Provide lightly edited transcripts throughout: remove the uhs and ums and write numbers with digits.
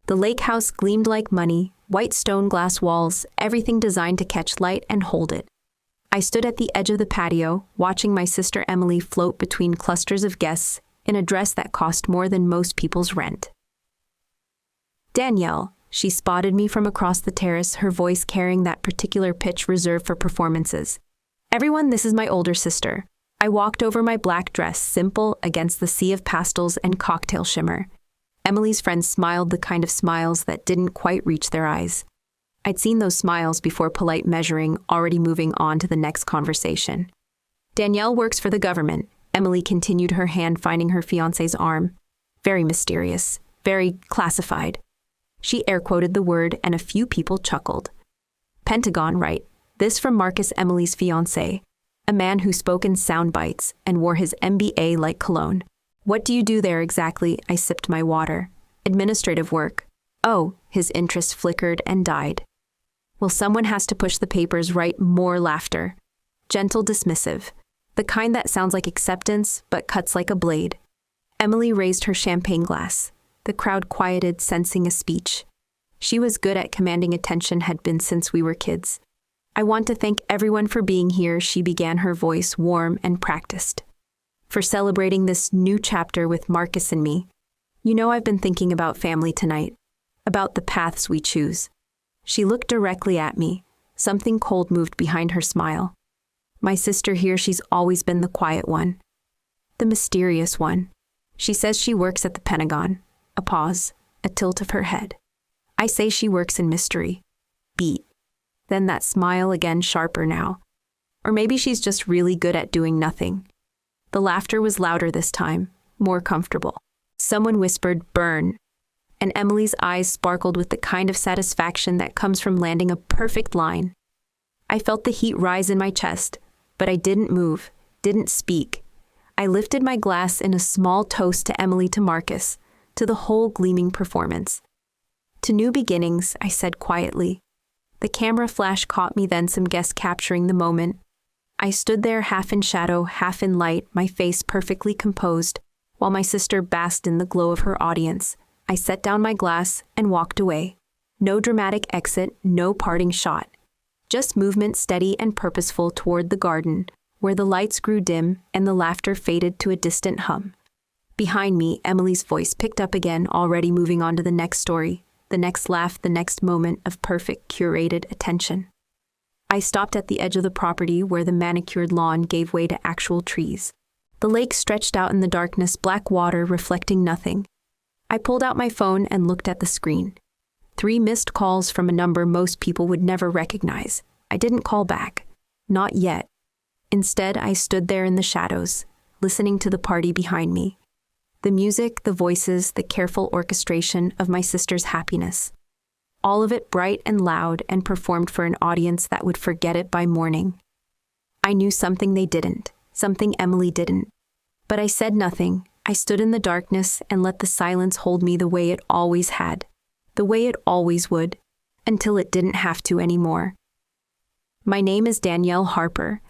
The lake house gleamed like money, white stone glass walls, everything designed to catch light and hold it. I stood at the edge of the patio, watching my sister Emily float between clusters of guests in a dress that cost more than most people's rent. Danielle, she spotted me from across the terrace, her voice carrying that particular pitch reserved for performances. Everyone, this is my older sister. I walked over my black dress, simple against the sea of pastels and cocktail shimmer. Emily's friends smiled, the kind of smiles that didn't quite reach their eyes. I'd seen those smiles before polite measuring, already moving on to the next conversation. Danielle works for the government. Emily continued, her hand finding her fiancé's arm. Very mysterious, very classified. She air-quoted the word, and a few people chuckled. Pentagon, right? This from Marcus, Emily's fiancé, a man who spoke in sound bites and wore his MBA like cologne. What do you do there exactly? I sipped my water. Administrative work. Oh, his interest flickered and died. Well, someone has to push the papers right. More laughter. Gentle, dismissive. The kind that sounds like acceptance, but cuts like a blade. Emily raised her champagne glass. The crowd quieted, sensing a speech. She was good at commanding attention, had been since we were kids. I want to thank everyone for being here, she began, her voice warm and practiced. For celebrating this new chapter with Marcus and me. You know, I've been thinking about family tonight. About the paths we choose. She looked directly at me. Something cold moved behind her smile. My sister here, she's always been the quiet one. The mysterious one. She says she works at the Pentagon. A pause, a tilt of her head. I say she works in mystery. Beat. Then that smile again, sharper now. Or maybe she's just really good at doing nothing. The laughter was louder this time, more comfortable. Someone whispered, "Burn." And Emily's eyes sparkled with the kind of satisfaction that comes from landing a perfect line. I felt the heat rise in my chest, but I didn't move, didn't speak. I lifted my glass in a small toast to Emily, to Marcus, to the whole gleaming performance. To new beginnings, I said quietly. The camera flash caught me, then some guests capturing the moment. I stood there, half in shadow, half in light, my face perfectly composed, while my sister basked in the glow of her audience. I set down my glass and walked away. No dramatic exit, no parting shot. Just movement, steady and purposeful, toward the garden, where the lights grew dim and the laughter faded to a distant hum. Behind me, Emily's voice picked up again, already moving on to the next story, the next laugh, the next moment of perfect, curated attention. I stopped at the edge of the property where the manicured lawn gave way to actual trees. The lake stretched out in the darkness, black water reflecting nothing. I pulled out my phone and looked at the screen. 3 missed calls from a number most people would never recognize. I didn't call back. Not yet. Instead, I stood there in the shadows, listening to the party behind me. The music, the voices, the careful orchestration of my sister's happiness. All of it bright and loud and performed for an audience that would forget it by morning. I knew something they didn't, something Emily didn't. But I said nothing. I stood in the darkness and let the silence hold me the way it always had, the way it always would, until it didn't have to anymore. My name is Danielle Harper.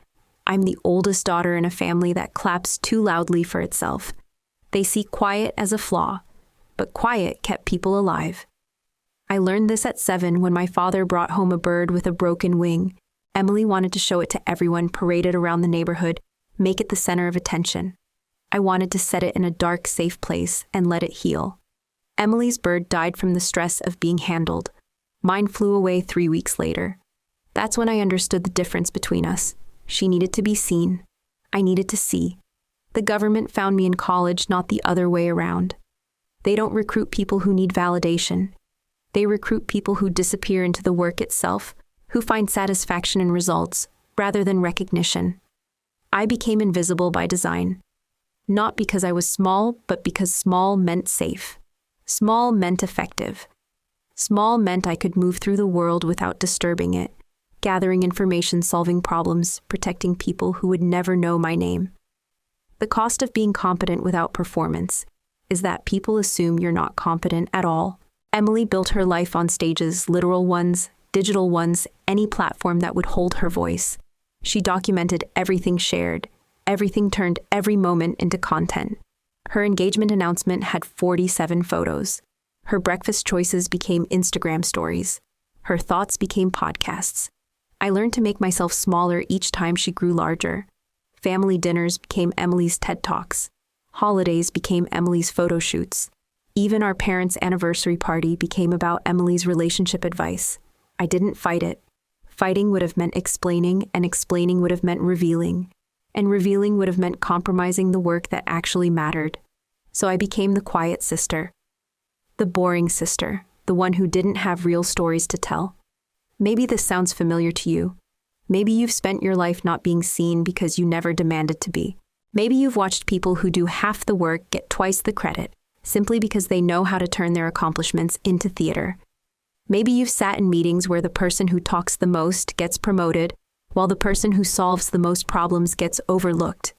I'm the oldest daughter in a family that claps too loudly for itself. They see quiet as a flaw, but quiet kept people alive. I learned this at 7 when my father brought home a bird with a broken wing. Emily wanted to show it to everyone, parade it around the neighborhood, make it the center of attention. I wanted to set it in a dark, safe place and let it heal. Emily's bird died from the stress of being handled. Mine flew away 3 weeks later. That's when I understood the difference between us. She needed to be seen. I needed to see. The government found me in college, not the other way around. They don't recruit people who need validation. They recruit people who disappear into the work itself, who find satisfaction in results, rather than recognition. I became invisible by design. Not because I was small, but because small meant safe. Small meant effective. Small meant I could move through the world without disturbing it, gathering information, solving problems, protecting people who would never know my name. The cost of being competent without performance is that people assume you're not competent at all. Emily built her life on stages, literal ones, digital ones, any platform that would hold her voice. She documented everything shared. Everything turned every moment into content. Her engagement announcement had 47 photos. Her breakfast choices became Instagram stories. Her thoughts became podcasts. I learned to make myself smaller each time she grew larger. Family dinners became Emily's TED Talks. Holidays became Emily's photo shoots. Even our parents' anniversary party became about Emily's relationship advice. I didn't fight it. Fighting would have meant explaining, and explaining would have meant revealing. And revealing would have meant compromising the work that actually mattered. So I became the quiet sister. The boring sister, the one who didn't have real stories to tell. Maybe this sounds familiar to you. Maybe you've spent your life not being seen because you never demanded to be. Maybe you've watched people who do half the work get twice the credit, simply because they know how to turn their accomplishments into theater. Maybe you've sat in meetings where the person who talks the most gets promoted, while the person who solves the most problems gets overlooked.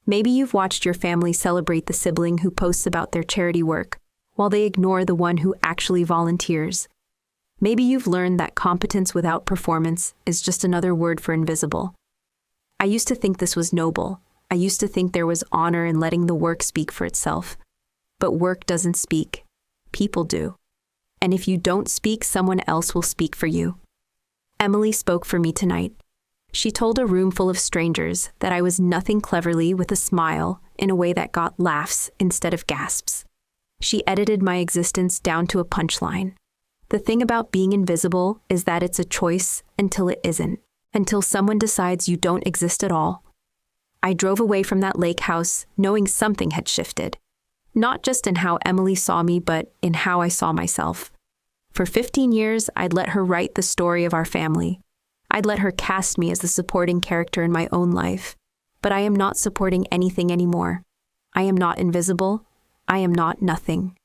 Maybe you've watched your family celebrate the sibling who posts about their charity work, while they ignore the one who actually volunteers. Maybe you've learned that competence without performance is just another word for invisible. I used to think this was noble. I used to think there was honor in letting the work speak for itself. But work doesn't speak. People do. And if you don't speak, someone else will speak for you. Emily spoke for me tonight. She told a room full of strangers that I was nothing cleverly with a smile in a way that got laughs instead of gasps. She edited my existence down to a punchline. The thing about being invisible is that it's a choice until it isn't, until someone decides you don't exist at all. I drove away from that lake house knowing something had shifted, not just in how Emily saw me, but in how I saw myself. For 15 years, I'd let her write the story of our family. I'd let her cast me as the supporting character in my own life. But I am not supporting anything anymore. I am not invisible. I am not nothing.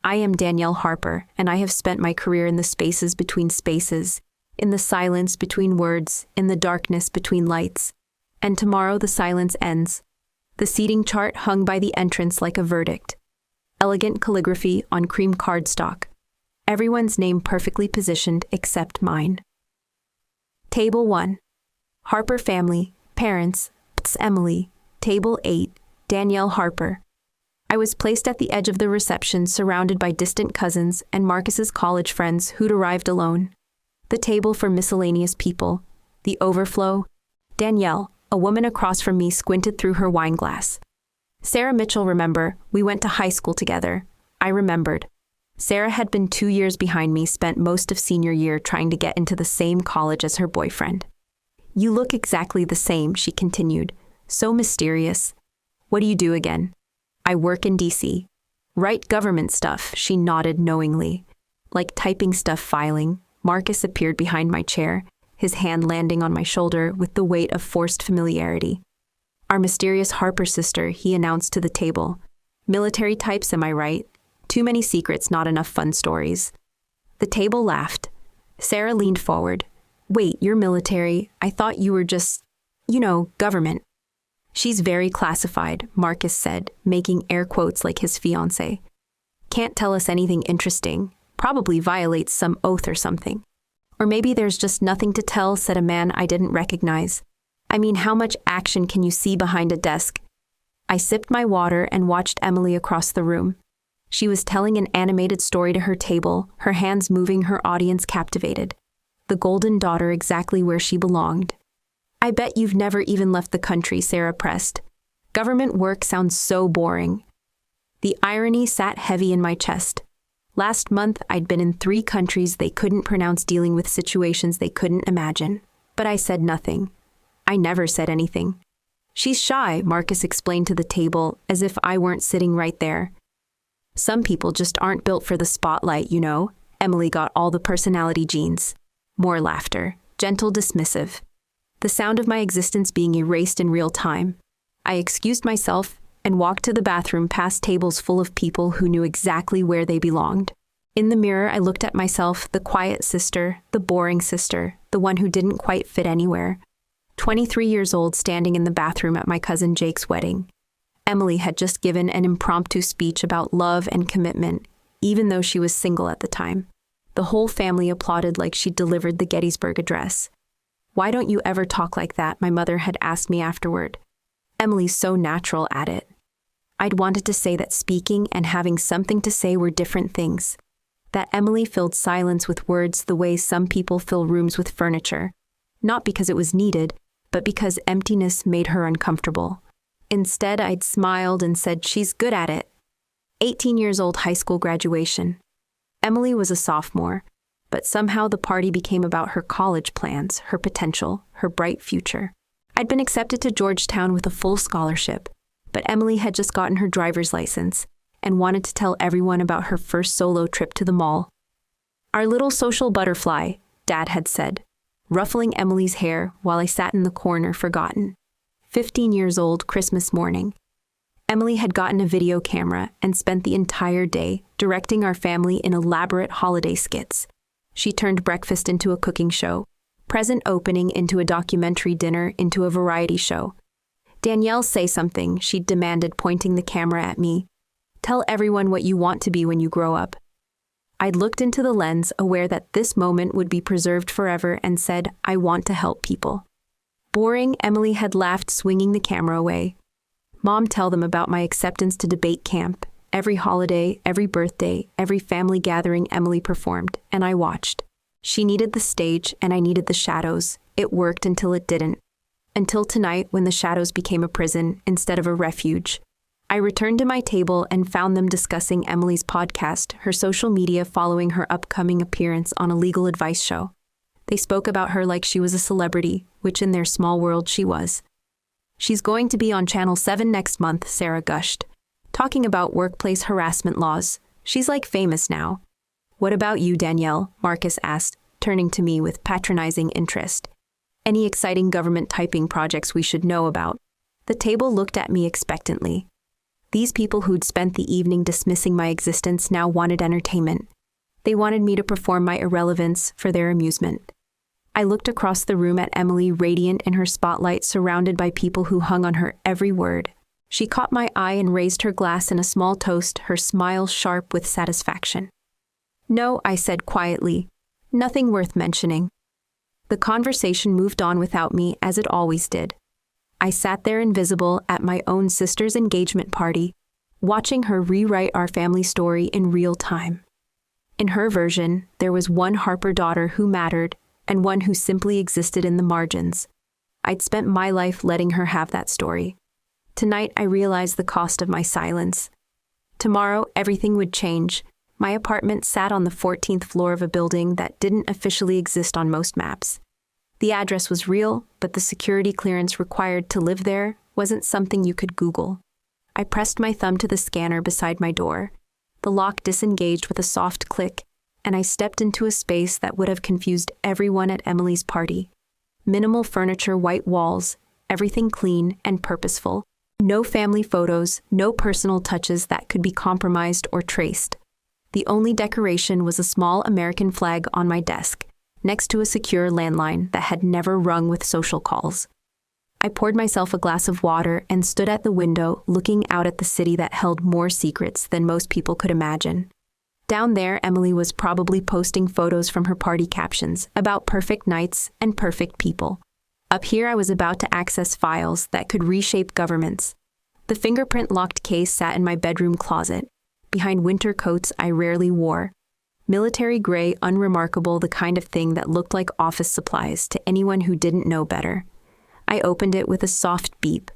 I am Danielle Harper, and I have spent my career in the spaces between spaces, in the silence between words, in the darkness between lights. And tomorrow the silence ends. The seating chart hung by the entrance like a verdict. Elegant calligraphy on cream cardstock. Everyone's name perfectly positioned except mine. Table 1. Harper family, parents, Emily. Table 8, Danielle Harper. I was placed at the edge of the reception, surrounded by distant cousins and Marcus's college friends who'd arrived alone. The table for miscellaneous people. The overflow. Danielle, a woman across from me, squinted through her wine glass. Sarah Mitchell, remember, we went to high school together. I remembered. Sarah had been 2 years behind me, spent most of senior year trying to get into the same college as her boyfriend. You look exactly the same, she continued. So mysterious. What do you do again? I work in D.C. Write government stuff, she nodded knowingly. Like typing stuff, filing. Marcus appeared behind my chair, his hand landing on my shoulder with the weight of forced familiarity. Our mysterious Harper sister, he announced to the table. Military types, am I right? Too many secrets, not enough fun stories. The table laughed. Sarah leaned forward. Wait, you're military? I thought you were just, government. She's very classified, Marcus said, making air quotes like his fiancé. Can't tell us anything interesting. Probably violates some oath or something. Or maybe there's just nothing to tell, said a man I didn't recognize. I mean, how much action can you see behind a desk? I sipped my water and watched Emily across the room. She was telling an animated story to her table, her hands moving, her audience captivated. The golden daughter exactly where she belonged. I bet you've never even left the country, Sarah pressed. Government work sounds so boring. The irony sat heavy in my chest. Last month, I'd been in 3 countries they couldn't pronounce, dealing with situations they couldn't imagine. But I said nothing. I never said anything. She's shy, Marcus explained to the table, as if I weren't sitting right there. Some people just aren't built for the spotlight, Emily got all the personality genes. More laughter, gentle, dismissive. The sound of my existence being erased in real time. I excused myself and walked to the bathroom past tables full of people who knew exactly where they belonged. In the mirror, I looked at myself, the quiet sister, the boring sister, the one who didn't quite fit anywhere. 23 years old, standing in the bathroom at my cousin Jake's wedding. Emily had just given an impromptu speech about love and commitment, even though she was single at the time. The whole family applauded like she'd delivered the Gettysburg Address. Why don't you ever talk like that? My mother had asked me afterward. Emily's so natural at it. I'd wanted to say that speaking and having something to say were different things. that Emily filled silence with words the way some people fill rooms with furniture, not because it was needed, but because emptiness made her uncomfortable. Instead, I'd smiled and said, "She's good at it." 18 years old, high school graduation. Emily was a sophomore, but somehow the party became about her college plans, her potential, her bright future. I'd been accepted to Georgetown with a full scholarship, but Emily had just gotten her driver's license and wanted to tell everyone about her first solo trip to the mall. "Our little social butterfly," Dad had said, ruffling Emily's hair while I sat in the corner forgotten. 15 years old, Christmas morning. Emily had gotten a video camera and spent the entire day directing our family in elaborate holiday skits. She turned breakfast into a cooking show, present opening into a documentary dinner into a variety show. "Danielle, say something," she demanded, pointing the camera at me. "Tell everyone what you want to be when you grow up." I'd looked into the lens, aware that this moment would be preserved forever, and said, "I want to help people." "Boring," Emily had laughed, swinging the camera away. "Mom, tell them about my acceptance to debate camp. Every holiday, every birthday, every family gathering Emily performed, and I watched. She needed the stage, and I needed the shadows. It worked until it didn't. Until tonight, when the shadows became a prison instead of a refuge. I returned to my table and found them discussing Emily's podcast, her social media following her upcoming appearance on a legal advice show. They spoke about her like she was a celebrity, which in their small world she was. "She's going to be on Channel 7 next month," Sarah gushed, talking about workplace harassment laws. "She's like famous now." "What about you, Danielle?" Marcus asked, turning to me with patronizing interest. "Any exciting government typing projects we should know about?" The table looked at me expectantly. These people who'd spent the evening dismissing my existence now wanted entertainment. They wanted me to perform my irrelevance for their amusement. I looked across the room at Emily, radiant in her spotlight, surrounded by people who hung on her every word. She caught my eye and raised her glass in a small toast, her smile sharp with satisfaction. "No," I said quietly. "Nothing worth mentioning." The conversation moved on without me, as it always did. I sat there invisible at my own sister's engagement party, watching her rewrite our family story in real time. In her version, there was one Harper daughter who mattered, and one who simply existed in the margins. I'd spent my life letting her have that story. Tonight, I realized the cost of my silence. Tomorrow, everything would change. My apartment sat on the 14th floor of a building that didn't officially exist on most maps. The address was real, but the security clearance required to live there wasn't something you could Google. I pressed my thumb to the scanner beside my door. The lock disengaged with a soft click, and I stepped into a space that would have confused everyone at Emily's party. Minimal furniture, white walls, everything clean and purposeful. No family photos, no personal touches that could be compromised or traced. The only decoration was a small American flag on my desk, next to a secure landline that had never rung with social calls. I poured myself a glass of water and stood at the window, looking out at the city that held more secrets than most people could imagine. Down there, Emily was probably posting photos from her party captions about perfect nights and perfect people. Up here, I was about to access files that could reshape governments. The fingerprint-locked case sat in my bedroom closet, behind winter coats I rarely wore. Military gray, unremarkable, the kind of thing that looked like office supplies to anyone who didn't know better. I opened it with a soft beep.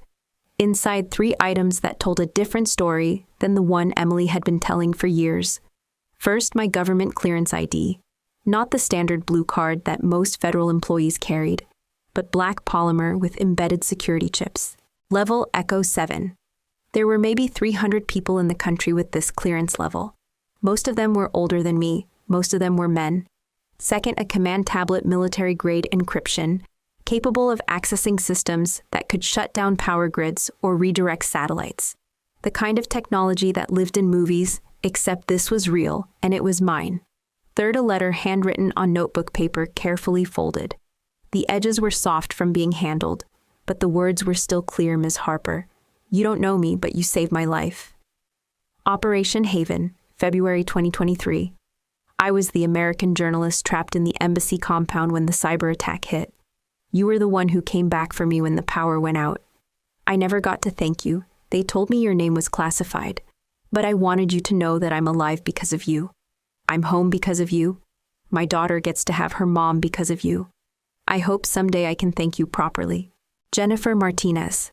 Inside, 3 items that told a different story than the one Emily had been telling for years. First, my government clearance ID. Not the standard blue card that most federal employees carried, but black polymer with embedded security chips. Level Echo 7. There were maybe 300 people in the country with this clearance level. Most of them were older than me. Most of them were men. Second, a command tablet military-grade encryption, capable of accessing systems that could shut down power grids or redirect satellites. The kind of technology that lived in movies, except this was real, and it was mine. Third, a letter handwritten on notebook paper, carefully folded. The edges were soft from being handled, but the words were still clear, "Ms. Harper. You don't know me, but you saved my life." Operation Haven, February 2023. I was the American journalist trapped in the embassy compound when the cyber attack hit. You were the one who came back for me when the power went out. I never got to thank you. They told me your name was classified, but I wanted you to know that I'm alive because of you. I'm home because of you. My daughter gets to have her mom because of you. I hope someday I can thank you properly. Jennifer Martinez.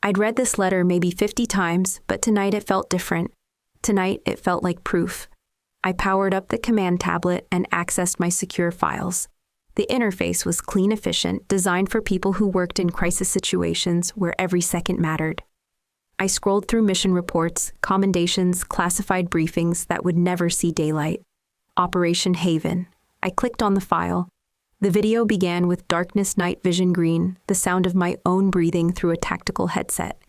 I'd read this letter maybe 50 times, but tonight it felt different. Tonight it felt like proof. I powered up the command tablet and accessed my secure files. The interface was clean, efficient, designed for people who worked in crisis situations where every second mattered. I scrolled through mission reports, commendations, classified briefings that would never see daylight. Operation Haven. I clicked on the file. The video began with darkness night vision green, the sound of my own breathing through a tactical headset.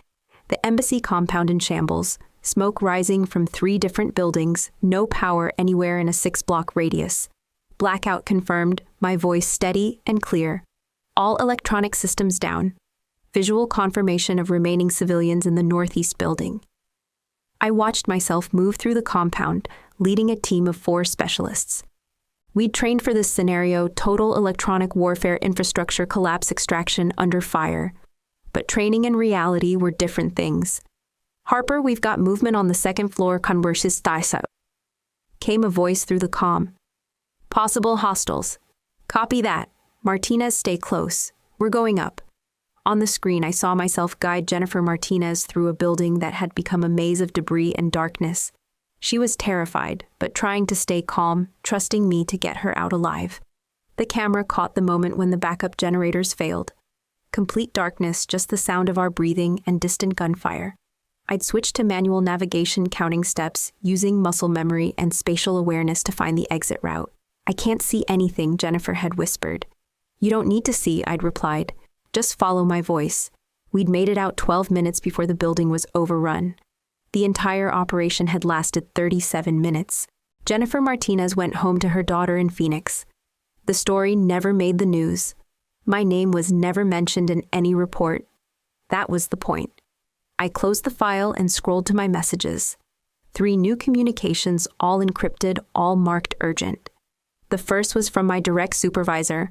The embassy compound in shambles, smoke rising from 3 different buildings, no power anywhere in a 6-block radius. Blackout confirmed, my voice steady and clear. All electronic systems down. Visual confirmation of remaining civilians in the northeast building. I watched myself move through the compound, leading a team of 4 specialists. We'd trained for this scenario, total electronic warfare infrastructure collapse extraction under fire. But training and reality were different things. Harper, we've got movement on the 2nd floor, converses Thaisa. Came a voice through the comm. Possible hostiles. Copy that. Martinez, stay close. We're going up. On the screen, I saw myself guide Jennifer Martinez through a building that had become a maze of debris and darkness. She was terrified, but trying to stay calm, trusting me to get her out alive. The camera caught the moment when the backup generators failed. Complete darkness, just the sound of our breathing and distant gunfire. I'd switched to manual navigation, counting steps, using muscle memory and spatial awareness to find the exit route. I can't see anything, Jennifer had whispered. You don't need to see, I'd replied. Just follow my voice. We'd made it out 12 minutes before the building was overrun. The entire operation had lasted 37 minutes. Jennifer Martinez went home to her daughter in Phoenix. The story never made the news. My name was never mentioned in any report. That was the point. I closed the file and scrolled to my messages. 3 new communications, all encrypted, all marked urgent. The first was from my direct supervisor.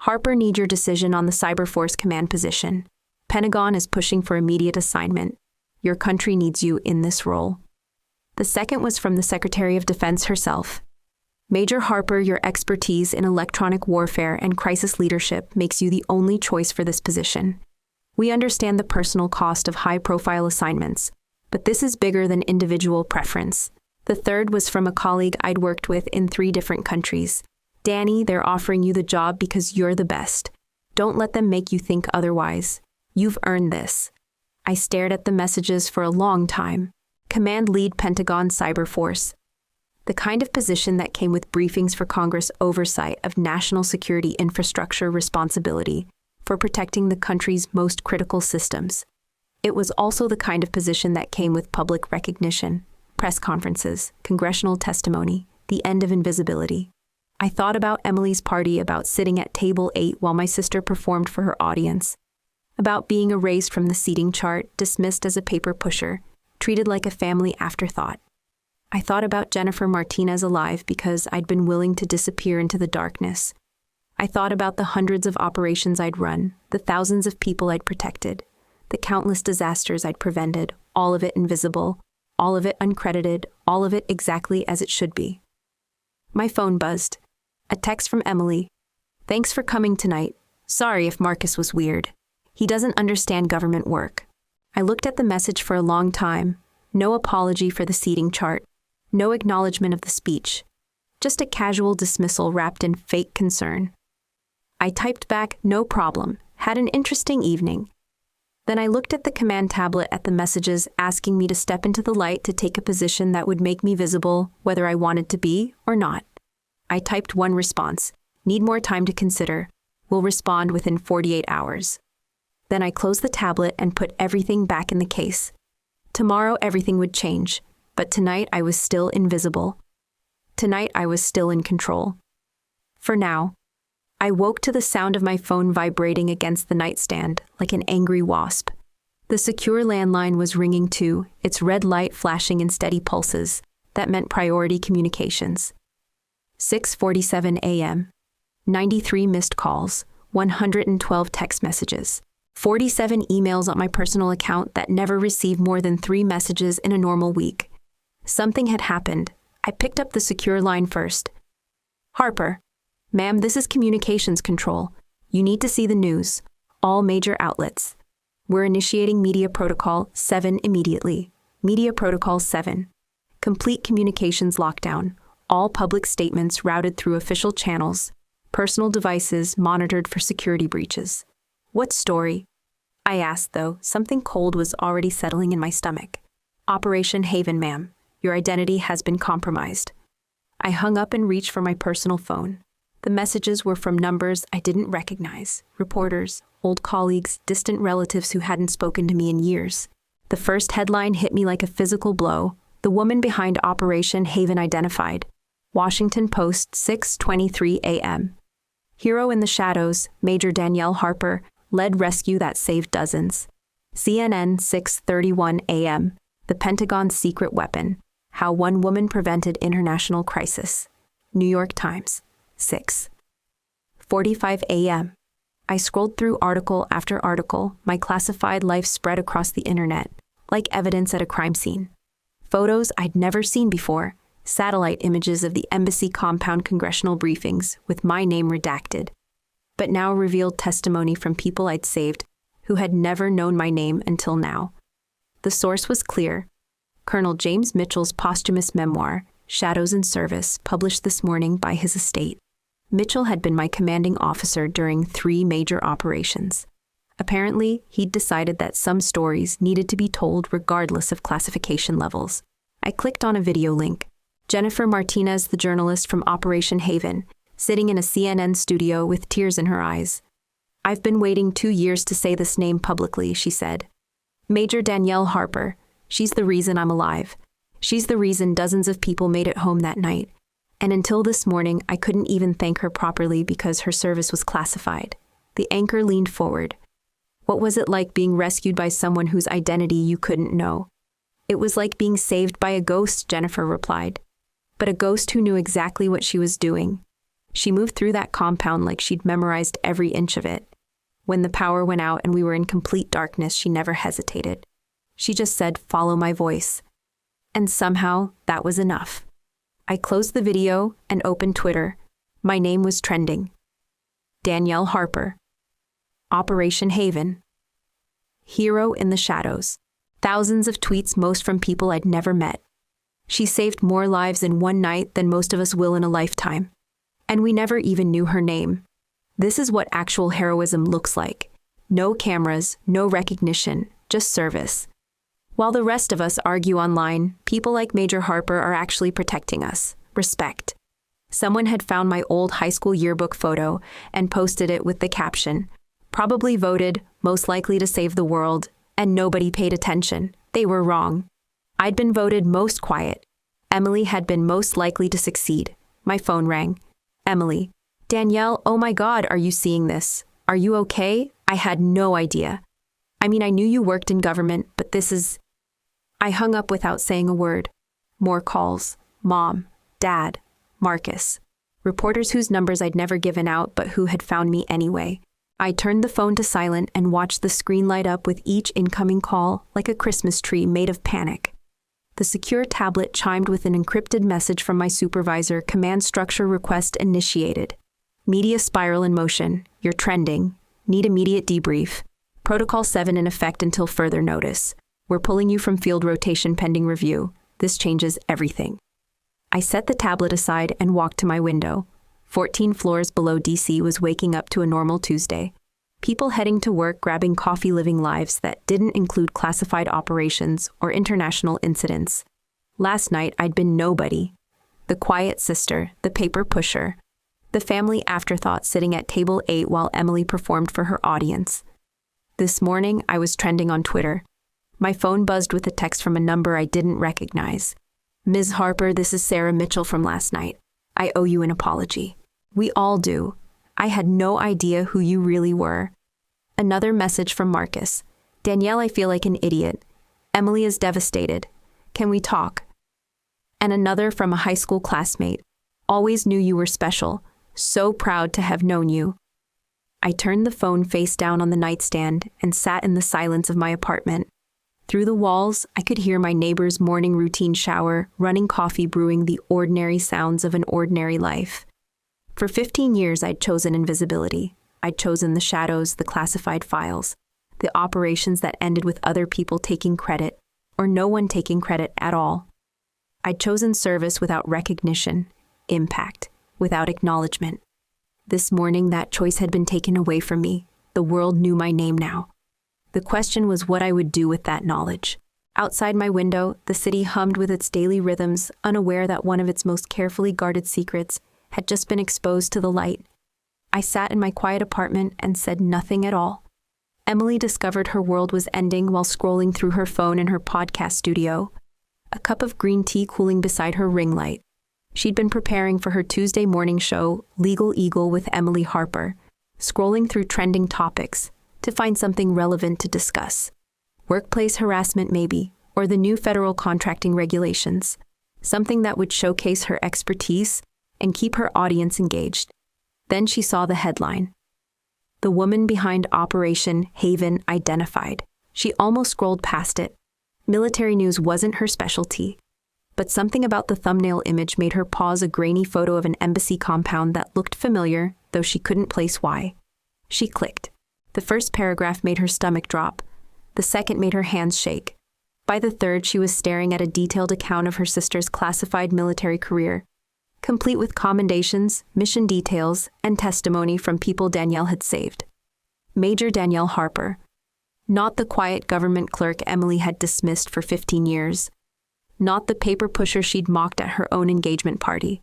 Harper, need your decision on the Cyberforce command position. Pentagon is pushing for immediate assignment. Your country needs you in this role. The second was from the Secretary of Defense herself. Major Harper, your expertise in electronic warfare and crisis leadership makes you the only choice for this position. We understand the personal cost of high-profile assignments, but this is bigger than individual preference. The third was from a colleague I'd worked with in 3 different countries. Danny, they're offering you the job because you're the best. Don't let them make you think otherwise. You've earned this. I stared at the messages for a long time. Command Lead, Pentagon Cyberforce. The kind of position that came with briefings for Congress, oversight of national security infrastructure responsibility for protecting the country's most critical systems. It was also the kind of position that came with public recognition, press conferences, congressional testimony, the end of invisibility. I thought about Emily's party, about sitting at table 8 while my sister performed for her audience, about being erased from the seating chart, dismissed as a paper pusher, treated like a family afterthought. I thought about Jennifer Martinez alive because I'd been willing to disappear into the darkness. I thought about the hundreds of operations I'd run, the thousands of people I'd protected, the countless disasters I'd prevented, all of it invisible, all of it uncredited, all of it exactly as it should be. My phone buzzed. A text from Emily. Thanks for coming tonight. Sorry if Marcus was weird. He doesn't understand government work. I looked at the message for a long time. No apology for the seating chart. No acknowledgement of the speech. Just a casual dismissal wrapped in fake concern. I typed back, no problem. Had an interesting evening. Then I looked at the command tablet at the messages asking me to step into the light to take a position that would make me visible, whether I wanted to be or not. I typed one response. Need more time to consider. Will respond within 48 hours. Then I closed the tablet and put everything back in the case. Tomorrow everything would change, but tonight I was still invisible. Tonight I was still in control. For now. I woke to the sound of my phone vibrating against the nightstand like an angry wasp. The secure landline was ringing too, its red light flashing in steady pulses. That meant priority communications. 6:47 a.m. 93 missed calls, 112 text messages, 47 emails on my personal account that never received more than 3 messages in a normal week. Something had happened. I picked up the secure line first. Harper, ma'am, this is communications control. You need to see the news. All major outlets. We're initiating Media Protocol 7 immediately. Media Protocol 7. Complete communications lockdown. All public statements routed through official channels. Personal devices monitored for security breaches. What story? I asked, though something cold was already settling in my stomach. Operation Haven, ma'am. Your identity has been compromised. I hung up and reached for my personal phone. The messages were from numbers I didn't recognize. Reporters, old colleagues, distant relatives who hadn't spoken to me in years. The first headline hit me like a physical blow. The woman behind Operation Haven identified. Washington Post, 6:23 a.m. Hero in the shadows, Major Danielle Harper, led rescue that saved dozens. CNN, 6:31 a.m. The Pentagon's secret weapon. How one woman prevented international crisis. New York Times, 6:45 a.m. I scrolled through article after article. My classified life spread across the internet, like evidence at a crime scene. Photos I'd never seen before. Satellite images of the embassy compound, congressional briefings with my name redacted, but now revealed testimony from people I'd saved who had never known my name until now. The source was clear. Colonel James Mitchell's posthumous memoir, Shadows in Service, published this morning by his estate. Mitchell had been my commanding officer during 3 major operations. Apparently, he'd decided that some stories needed to be told regardless of classification levels. I clicked on a video link. Jennifer Martinez, the journalist from Operation Haven, sitting in a CNN studio with tears in her eyes. I've been waiting 2 years to say this name publicly, she said. Major Danielle Harper. She's the reason I'm alive. She's the reason dozens of people made it home that night. And until this morning, I couldn't even thank her properly because her service was classified. The anchor leaned forward. What was it like being rescued by someone whose identity you couldn't know? It was like being saved by a ghost, Jennifer replied. But a ghost who knew exactly what she was doing. She moved through that compound like she'd memorized every inch of it. When the power went out and we were in complete darkness, she never hesitated. She just said, "Follow my voice." And somehow, that was enough. I closed the video and opened Twitter. My name was trending. Danielle Harper. Operation Haven. Hero in the shadows. Thousands of tweets, most from people I'd never met. She saved more lives in one night than most of us will in a lifetime. And we never even knew her name. This is what actual heroism looks like. No cameras, no recognition, just service. While the rest of us argue online, people like Major Harper are actually protecting us. Respect. Someone had found my old high school yearbook photo and posted it with the caption, "Probably voted, most likely to save the world," and nobody paid attention. They were wrong. I'd been voted most quiet. Emily had been most likely to succeed. My phone rang. Emily. Danielle, oh my God, are you seeing this? Are you okay? I had no idea. I mean, I knew you worked in government, but this is... I hung up without saying a word. More calls. Mom, Dad, Marcus. Reporters whose numbers I'd never given out, but who had found me anyway. I turned the phone to silent and watched the screen light up with each incoming call like a Christmas tree made of panic. The secure tablet chimed with an encrypted message from my supervisor, command structure request initiated. Media spiral in motion. You're trending. Need immediate debrief. Protocol 7 in effect until further notice. We're pulling you from field rotation pending review. This changes everything. I set the tablet aside and walked to my window. 14 floors below DC was waking up to a normal Tuesday. People heading to work, grabbing coffee, living lives that didn't include classified operations or international incidents. Last night, I'd been nobody. The quiet sister, the paper pusher, the family afterthought sitting at table 8 while Emily performed for her audience. This morning, I was trending on Twitter. My phone buzzed with a text from a number I didn't recognize. Ms. Harper, this is Sarah Mitchell from last night. I owe you an apology. We all do. I had no idea who you really were. Another message from Marcus. Danielle, I feel like an idiot. Emily is devastated. Can we talk? And another from a high school classmate. Always knew you were special. So proud to have known you. I turned the phone face down on the nightstand and sat in the silence of my apartment. Through the walls, I could hear my neighbor's morning routine shower, running coffee brewing, the ordinary sounds of an ordinary life. For 15 years, I'd chosen invisibility. I'd chosen the shadows, the classified files, the operations that ended with other people taking credit, or no one taking credit at all. I'd chosen service without recognition, impact, without acknowledgement. This morning, that choice had been taken away from me. The world knew my name now. The question was what I would do with that knowledge. Outside my window, the city hummed with its daily rhythms, unaware that one of its most carefully guarded secrets had just been exposed to the light. I sat in my quiet apartment and said nothing at all. Emily discovered her world was ending while scrolling through her phone in her podcast studio, a cup of green tea cooling beside her ring light. She'd been preparing for her Tuesday morning show, Legal Eagle with Emily Harper, scrolling through trending topics to find something relevant to discuss. Workplace harassment maybe, or the new federal contracting regulations, something that would showcase her expertise and keep her audience engaged. Then she saw the headline. The woman behind Operation Haven identified. She almost scrolled past it. Military news wasn't her specialty, but something about the thumbnail image made her pause a grainy photo of an embassy compound that looked familiar, though she couldn't place why. She clicked. The first paragraph made her stomach drop. The second made her hands shake. By the third, she was staring at a detailed account of her sister's classified military career, complete with commendations, mission details, and testimony from people Danielle had saved. Major Danielle Harper. Not the quiet government clerk Emily had dismissed for 15 years. Not the paper pusher she'd mocked at her own engagement party.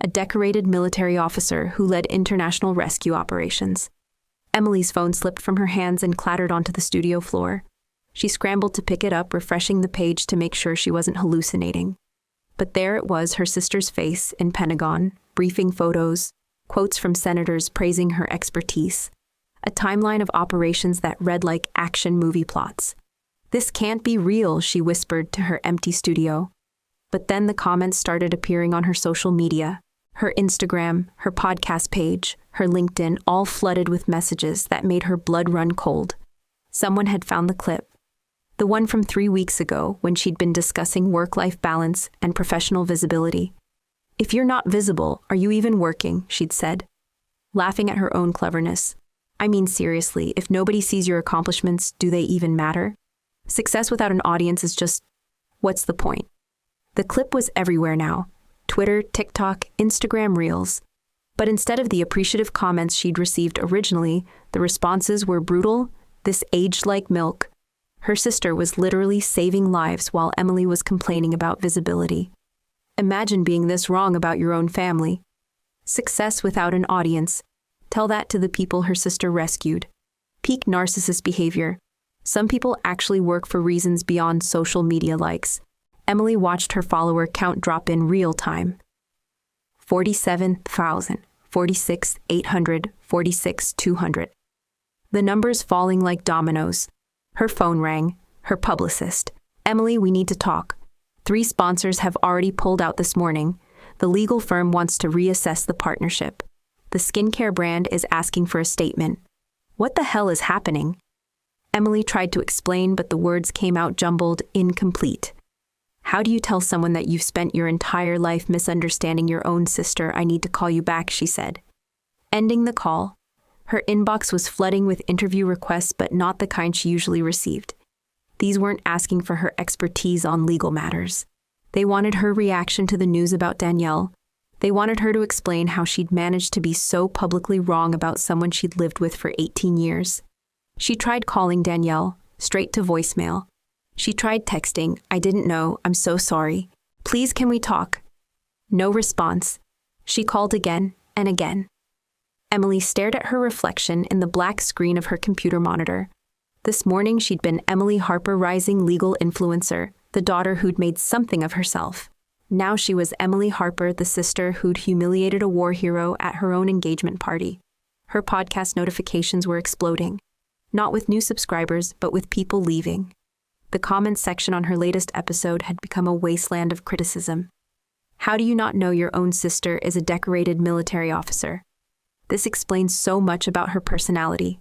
A decorated military officer who led international rescue operations. Emily's phone slipped from her hands and clattered onto the studio floor. She scrambled to pick it up, refreshing the page to make sure she wasn't hallucinating. But there it was, her sister's face in Pentagon, briefing photos, quotes from senators praising her expertise, a timeline of operations that read like action movie plots. "This can't be real," she whispered to her empty studio. But then the comments started appearing on her social media, her Instagram, her podcast page, her LinkedIn, all flooded with messages that made her blood run cold. Someone had found the clip. The one from 3 weeks ago when she'd been discussing work-life balance and professional visibility. "If you're not visible, are you even working?" she'd said, laughing at her own cleverness. "I mean, seriously, if nobody sees your accomplishments, do they even matter? Success without an audience is just, what's the point?" The clip was everywhere now. Twitter, TikTok, Instagram Reels. But instead of the appreciative comments she'd received originally, the responses were brutal. This aged like milk. Her sister was literally saving lives while Emily was complaining about visibility. Imagine being this wrong about your own family. Success without an audience. Tell that to the people her sister rescued. Peak narcissist behavior. Some people actually work for reasons beyond social media likes. Emily watched her follower count drop in real time. 47,000, 46,800, 46,200. The numbers falling like dominoes. Her phone rang. Her publicist. "Emily, we need to talk. 3 sponsors have already pulled out this morning. The legal firm wants to reassess the partnership. The skincare brand is asking for a statement." What the hell is happening? Emily tried to explain, but the words came out jumbled, incomplete. How do you tell someone that you've spent your entire life misunderstanding your own sister? "I need to call you back," she said. Ending the call, her inbox was flooding with interview requests, but not the kind she usually received. These weren't asking for her expertise on legal matters. They wanted her reaction to the news about Danielle. They wanted her to explain how she'd managed to be so publicly wrong about someone she'd lived with for 18 years. She tried calling Danielle, straight to voicemail. She tried texting, "I didn't know, I'm so sorry. Please can we talk?" No response. She called again and again. Emily stared at her reflection in the black screen of her computer monitor. This morning she'd been Emily Harper, rising legal influencer, the daughter who'd made something of herself. Now she was Emily Harper, the sister who'd humiliated a war hero at her own engagement party. Her podcast notifications were exploding. Not with new subscribers, but with people leaving. The comments section on her latest episode had become a wasteland of criticism. How do you not know your own sister is a decorated military officer? This explains so much about her personality.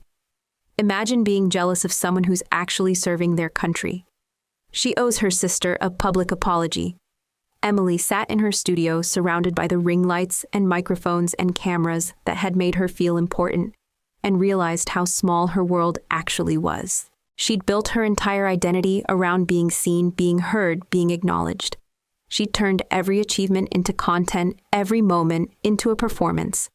Imagine being jealous of someone who's actually serving their country. She owes her sister a public apology. Emily sat in her studio surrounded by the ring lights and microphones and cameras that had made her feel important, and realized how small her world actually was. She'd built her entire identity around being seen, being heard, being acknowledged. She'd turned every achievement into content, every moment into a performance.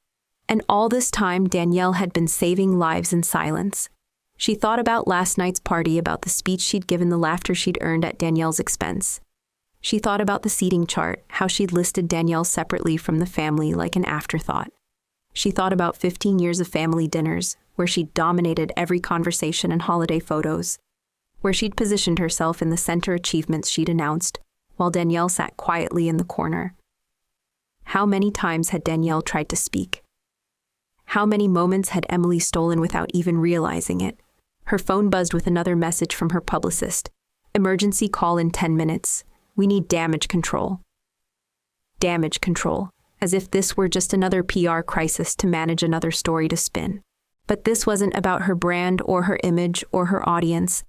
And all this time, Danielle had been saving lives in silence. She thought about last night's party, about the speech she'd given, the laughter she'd earned at Danielle's expense. She thought about the seating chart, how she'd listed Danielle separately from the family like an afterthought. She thought about 15 years of family dinners, where she'd dominated every conversation and holiday photos, where she'd positioned herself in the center achievements she'd announced, while Danielle sat quietly in the corner. How many times had Danielle tried to speak? How many moments had Emily stolen without even realizing it? Her phone buzzed with another message from her publicist. Emergency call in 10 minutes. We need damage control. Damage control, as if this were just another PR crisis to manage, another story to spin. But this wasn't about her brand or her image or her audience.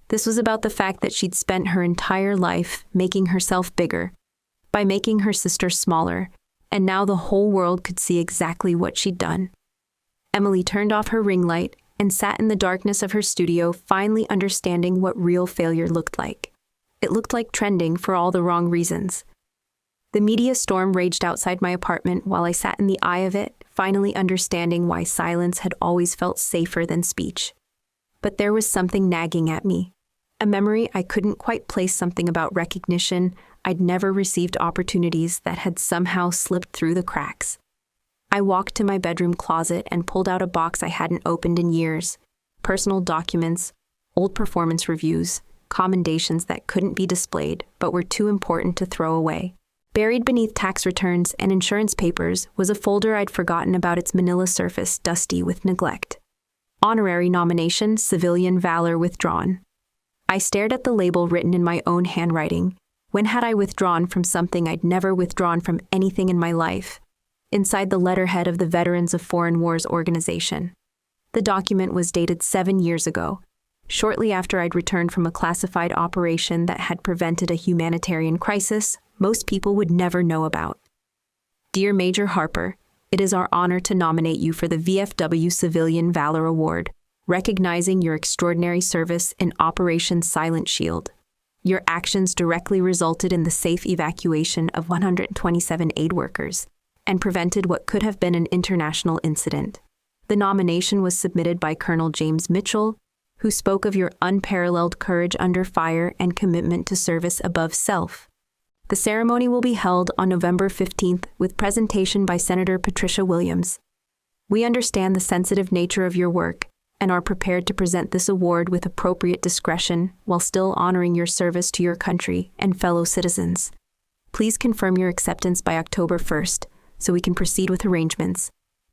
This was about the fact that she'd spent her entire life making herself bigger, by making her sister smaller, and now the whole world could see exactly what she'd done. Emily turned off her ring light and sat in the darkness of her studio, finally understanding what real failure looked like. It looked like trending for all the wrong reasons. The media storm raged outside my apartment while I sat in the eye of it, finally understanding why silence had always felt safer than speech. But there was something nagging at me. A memory I couldn't quite place, something about recognition. I'd never received, opportunities that had somehow slipped through the cracks. I walked to my bedroom closet and pulled out a box I hadn't opened in years. Personal documents, old performance reviews, commendations that couldn't be displayed but were too important to throw away. Buried beneath tax returns and insurance papers was a folder I'd forgotten about, its manila surface dusty with neglect. Honorary nomination, civilian valor withdrawn. I stared at the label written in my own handwriting. When had I withdrawn from something I'd never withdrawn from anything in my life? Inside the letterhead of the Veterans of Foreign Wars organization. The document was dated 7 years ago, shortly after I'd returned from a classified operation that had prevented a humanitarian crisis most people would never know about. Dear Major Harper, it is our honor to nominate you for the VFW Civilian Valor Award, recognizing your extraordinary service in Operation Silent Shield. Your actions directly resulted in the safe evacuation of 127 aid workers and prevented what could have been an international incident. The nomination was submitted by Colonel James Mitchell, who spoke of your unparalleled courage under fire and commitment to service above self. The ceremony will be held on November 15th with presentation by Senator Patricia Williams. We understand the sensitive nature of your work and are prepared to present this award with appropriate discretion while still honoring your service to your country and fellow citizens. Please confirm your acceptance by October 1st so we can proceed with arrangements.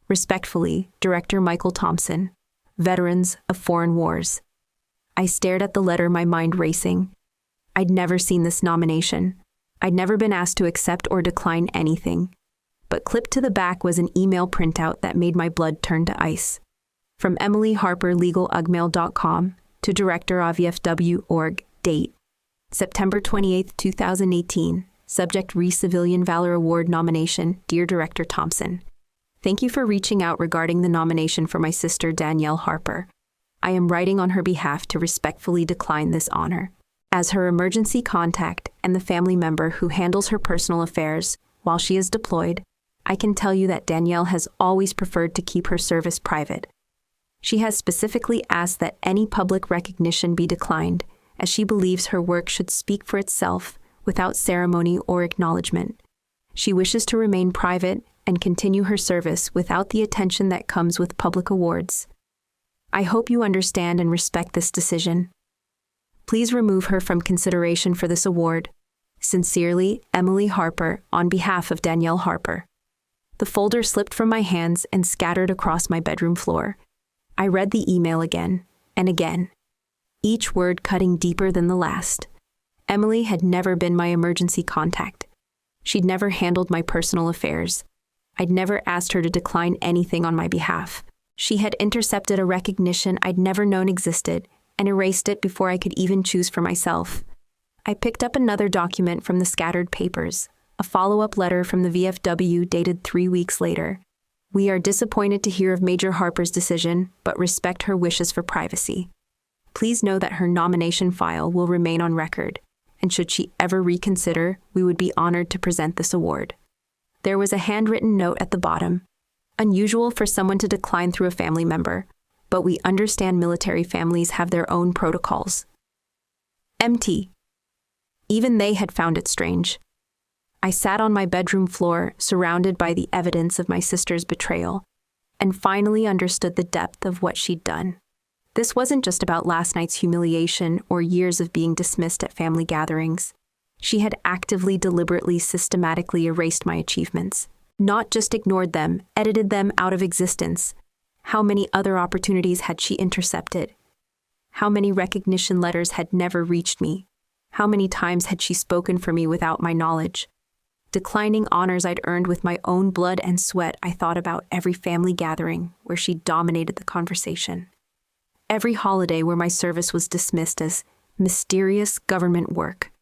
Respectfully, Director Michael Thompson, Veterans of Foreign Wars. I stared at the letter, my mind racing. I'd never seen this nomination. I'd never been asked to accept or decline anything. But clipped to the back was an email printout that made my blood turn to ice. From Emily Harper, legalugmail.com, to Director of VFW.org, date, September 28, 2018, subject Civilian Valor Award nomination, Dear Director Thompson. Thank you for reaching out regarding the nomination for my sister Danielle Harper. I am writing on her behalf to respectfully decline this honor. As her emergency contact and the family member who handles her personal affairs while she is deployed, I can tell you that Danielle has always preferred to keep her service private. She has specifically asked that any public recognition be declined, as she believes her work should speak for itself without ceremony or acknowledgement. She wishes to remain private and continue her service without the attention that comes with public awards. I hope you understand and respect this decision. Please remove her from consideration for this award. Sincerely, Emily Harper, on behalf of Danielle Harper. The folder slipped from my hands and scattered across my bedroom floor. I read the email again and again, each word cutting deeper than the last. Emily had never been my emergency contact. She'd never handled my personal affairs. I'd never asked her to decline anything on my behalf. She had intercepted a recognition I'd never known existed and erased it before I could even choose for myself. I picked up another document from the scattered papers, a follow-up letter from the VFW dated 3 weeks later. We are disappointed to hear of Major Harper's decision, but respect her wishes for privacy. Please know that her nomination file will remain on record, and should she ever reconsider, we would be honored to present this award. There was a handwritten note at the bottom. Unusual for someone to decline through a family member, but we understand military families have their own protocols. Empty. Even they had found it strange. I sat on my bedroom floor, surrounded by the evidence of my sister's betrayal, and finally understood the depth of what she'd done. This wasn't just about last night's humiliation or years of being dismissed at family gatherings. She had actively, deliberately, systematically erased my achievements. Not just ignored them, edited them out of existence. How many other opportunities had she intercepted? How many recognition letters had never reached me? How many times had she spoken for me without my knowledge? Declining honors I'd earned with my own blood and sweat, I thought about every family gathering where she dominated the conversation. Every holiday where my service was dismissed as mysterious government work.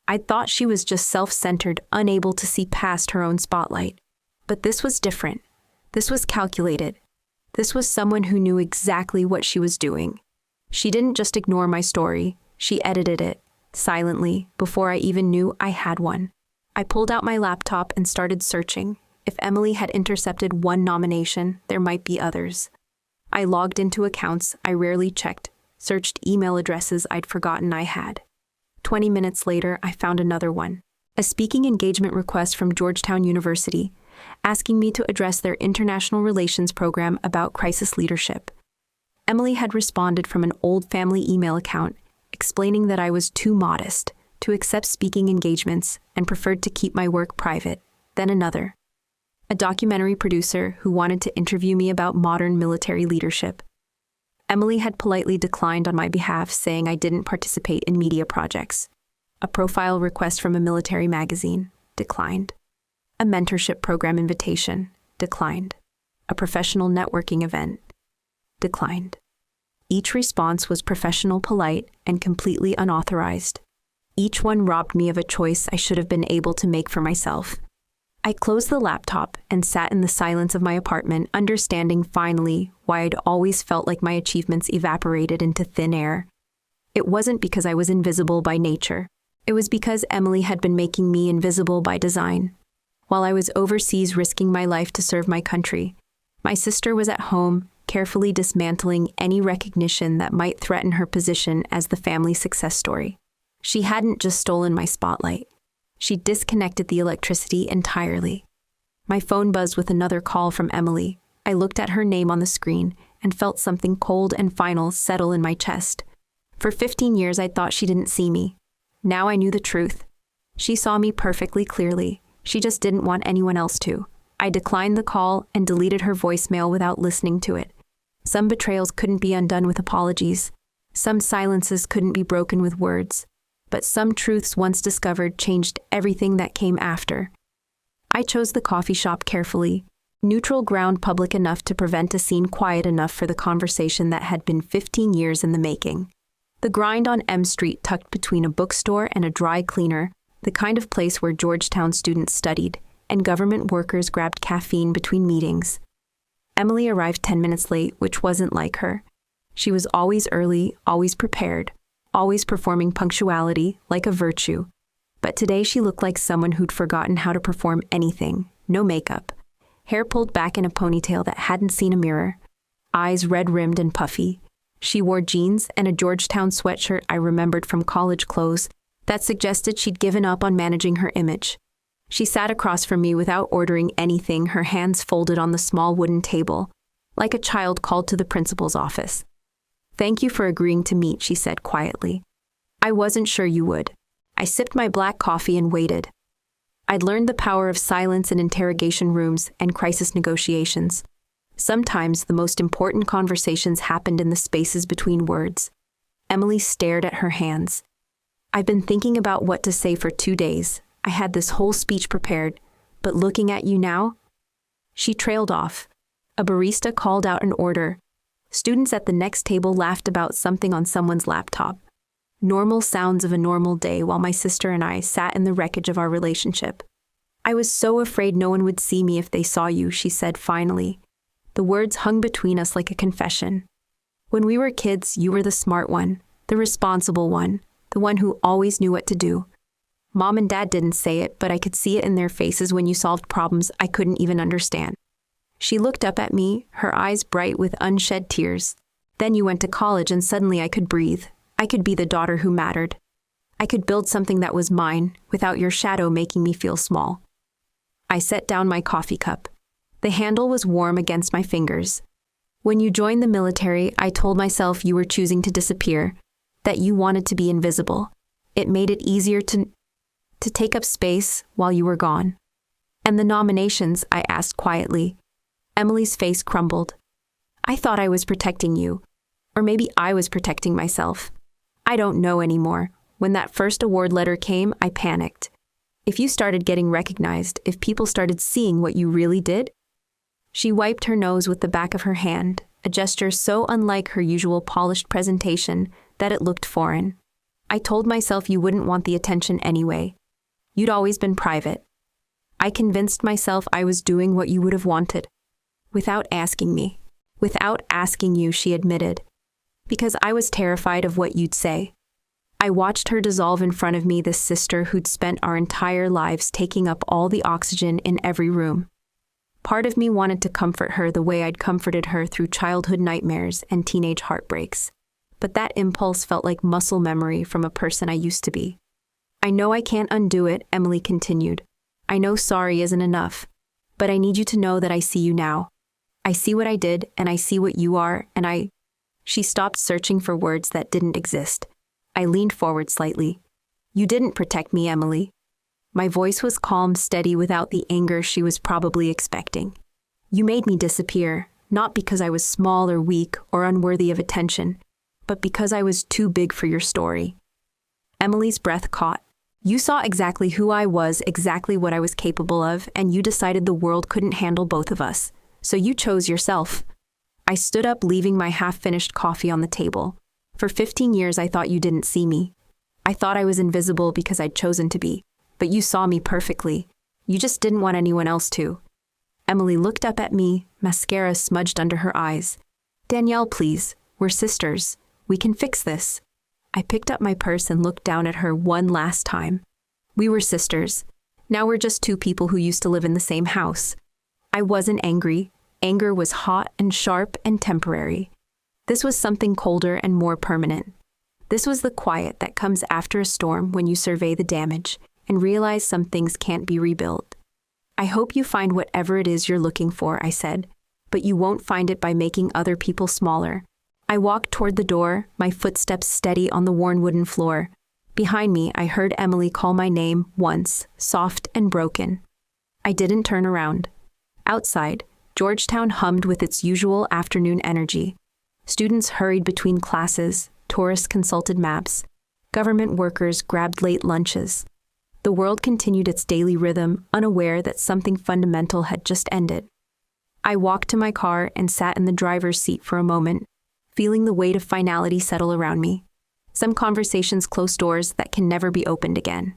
I thought she was just self-centered, unable to see past her own spotlight. But this was different. This was calculated. This was someone who knew exactly what she was doing. She didn't just ignore my story. She edited it, silently, before I even knew I had one. I pulled out my laptop and started searching. If Emily had intercepted one nomination, there might be others. I logged into accounts I rarely checked, searched email addresses I'd forgotten I had. 20 minutes later, I found another one. A speaking engagement request from Georgetown University, asking me to address their international relations program about crisis leadership. Emily had responded from an old family email account, explaining that I was too modest to accept speaking engagements and preferred to keep my work private. Then another. A documentary producer who wanted to interview me about modern military leadership. Emily had politely declined on my behalf, saying I didn't participate in media projects. A profile request from a military magazine, declined. A mentorship program invitation, declined. A professional networking event, declined. Each response was professional, polite, and completely unauthorized. Each one robbed me of a choice I should have been able to make for myself. I closed the laptop and sat in the silence of my apartment, understanding finally why I'd always felt like my achievements evaporated into thin air. It wasn't because I was invisible by nature. It was because Emily had been making me invisible by design. While I was overseas risking my life to serve my country, my sister was at home, carefully dismantling any recognition that might threaten her position as the family success story. She hadn't just stolen my spotlight. She disconnected the electricity entirely. My phone buzzed with another call from Emily. I looked at her name on the screen and felt something cold and final settle in my chest. For 15 years, I thought she didn't see me. Now I knew the truth. She saw me perfectly clearly. She just didn't want anyone else to. I declined the call and deleted her voicemail without listening to it. Some betrayals couldn't be undone with apologies. Some silences couldn't be broken with words. But some truths once discovered changed everything that came after. I chose the coffee shop carefully, neutral ground public enough to prevent a scene, quiet enough for the conversation that had been 15 years in the making. The grind on M Street, tucked between a bookstore and a dry cleaner, the kind of place where Georgetown students studied and government workers grabbed caffeine between meetings. Emily arrived 10 minutes late, which wasn't like her. She was always early, always prepared, always performing punctuality like a virtue. But today she looked like someone who'd forgotten how to perform anything. No makeup, hair pulled back in a ponytail that hadn't seen a mirror, eyes red-rimmed and puffy. She wore jeans and a Georgetown sweatshirt I remembered from college clothes that suggested she'd given up on managing her image. She sat across from me without ordering anything, her hands folded on the small wooden table, like a child called to the principal's office. "Thank you for agreeing to meet," she said quietly. "I wasn't sure you would." I sipped my black coffee and waited. I'd learned the power of silence in interrogation rooms and crisis negotiations. Sometimes the most important conversations happened in the spaces between words. Emily stared at her hands. "I've been thinking about what to say for 2 days. I had this whole speech prepared, but looking at you now..." She trailed off. A barista called out an order. Students at the next table laughed about something on someone's laptop. Normal sounds of a normal day while my sister and I sat in the wreckage of our relationship. I was so afraid no one would see me if they saw you, she said finally. The words hung between us like a confession. When we were kids, you were the smart one, the responsible one, the one who always knew what to do. Mom and Dad didn't say it, but I could see it in their faces when you solved problems I couldn't even understand. She looked up at me, her eyes bright with unshed tears. Then you went to college and suddenly I could breathe. I could be the daughter who mattered. I could build something that was mine, without your shadow making me feel small. I set down my coffee cup. The handle was warm against my fingers. When you joined the military, I told myself you were choosing to disappear, that you wanted to be invisible. It made it easier to take up space while you were gone. And the nominations, I asked quietly. Emily's face crumbled. I thought I was protecting you. Or maybe I was protecting myself. I don't know anymore. When that first award letter came, I panicked. If you started getting recognized, if people started seeing what you really did? She wiped her nose with the back of her hand, a gesture so unlike her usual polished presentation that it looked foreign. I told myself you wouldn't want the attention anyway. You'd always been private. I convinced myself I was doing what you would have wanted. Without asking me. Without asking you, she admitted. Because I was terrified of what you'd say. I watched her dissolve in front of me, this sister who'd spent our entire lives taking up all the oxygen in every room. Part of me wanted to comfort her the way I'd comforted her through childhood nightmares and teenage heartbreaks. But that impulse felt like muscle memory from a person I used to be. I know I can't undo it, Emily continued. I know sorry isn't enough. But I need you to know that I see you now. I see what I did, and I see what you are, and She stopped searching for words that didn't exist. I leaned forward slightly. You didn't protect me, Emily. My voice was calm, steady, without the anger she was probably expecting. You made me disappear, not because I was small or weak or unworthy of attention, but because I was too big for your story. Emily's breath caught. You saw exactly who I was, exactly what I was capable of, and you decided the world couldn't handle both of us. So you chose yourself. I stood up, leaving my half-finished coffee on the table. For 15 years, I thought you didn't see me. I thought I was invisible because I'd chosen to be. But you saw me perfectly. You just didn't want anyone else to. Emily looked up at me, mascara smudged under her eyes. Danielle, please. We're sisters. We can fix this. I picked up my purse and looked down at her one last time. We were sisters. Now we're just two people who used to live in the same house. I wasn't angry. Anger was hot and sharp and temporary. This was something colder and more permanent. This was the quiet that comes after a storm when you survey the damage and realize some things can't be rebuilt. I hope you find whatever it is you're looking for, I said, but you won't find it by making other people smaller. I walked toward the door, my footsteps steady on the worn wooden floor. Behind me, I heard Emily call my name once, soft and broken. I didn't turn around. Outside, Georgetown hummed with its usual afternoon energy. Students hurried between classes, tourists consulted maps, government workers grabbed late lunches. The world continued its daily rhythm, unaware that something fundamental had just ended. I walked to my car and sat in the driver's seat for a moment, feeling the weight of finality settle around me. Some conversations close doors that can never be opened again.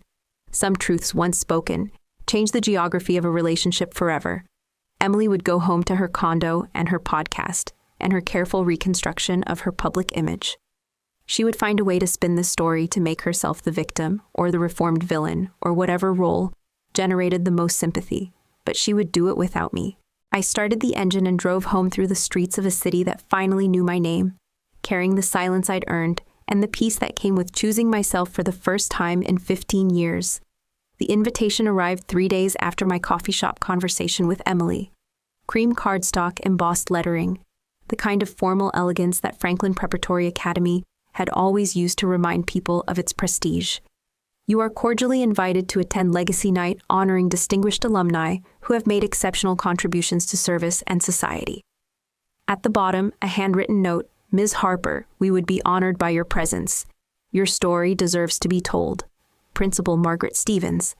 Some truths once spoken change the geography of a relationship forever. Emily would go home to her condo and her podcast, and her careful reconstruction of her public image. She would find a way to spin the story to make herself the victim, or the reformed villain, or whatever role generated the most sympathy, but she would do it without me. I started the engine and drove home through the streets of a city that finally knew my name, carrying the silence I'd earned and the peace that came with choosing myself for the first time in 15 years. The invitation arrived 3 days after my coffee shop conversation with Emily. Cream cardstock, embossed lettering, the kind of formal elegance that Franklin Preparatory Academy had always used to remind people of its prestige. You are cordially invited to attend Legacy Night honoring distinguished alumni who have made exceptional contributions to service and society. At the bottom, a handwritten note, Ms. Harper, we would be honored by your presence. Your story deserves to be told. Principal Margaret Stevens.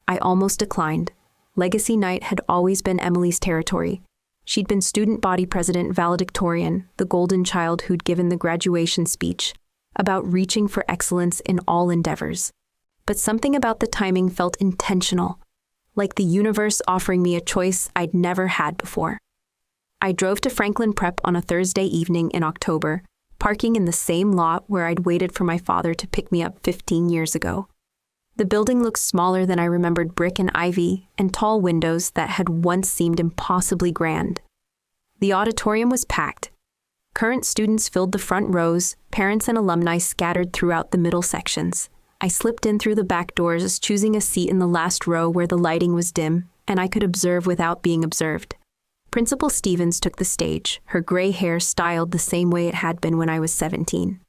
I almost declined. Legacy Night had always been Emily's territory. She'd been student body president valedictorian, the golden child who'd given the graduation speech, about reaching for excellence in all endeavors. But something about the timing felt intentional, like the universe offering me a choice I'd never had before. I drove to Franklin Prep on a Thursday evening in October, parking in the same lot where I'd waited for my father to pick me up 15 years ago. The building looked smaller than I remembered, brick and ivy, and tall windows that had once seemed impossibly grand. The auditorium was packed. Current students filled the front rows, parents and alumni scattered throughout the middle sections. I slipped in through the back doors, choosing a seat in the last row where the lighting was dim, and I could observe without being observed. Principal Stevens took the stage, her gray hair styled the same way it had been when I was 17.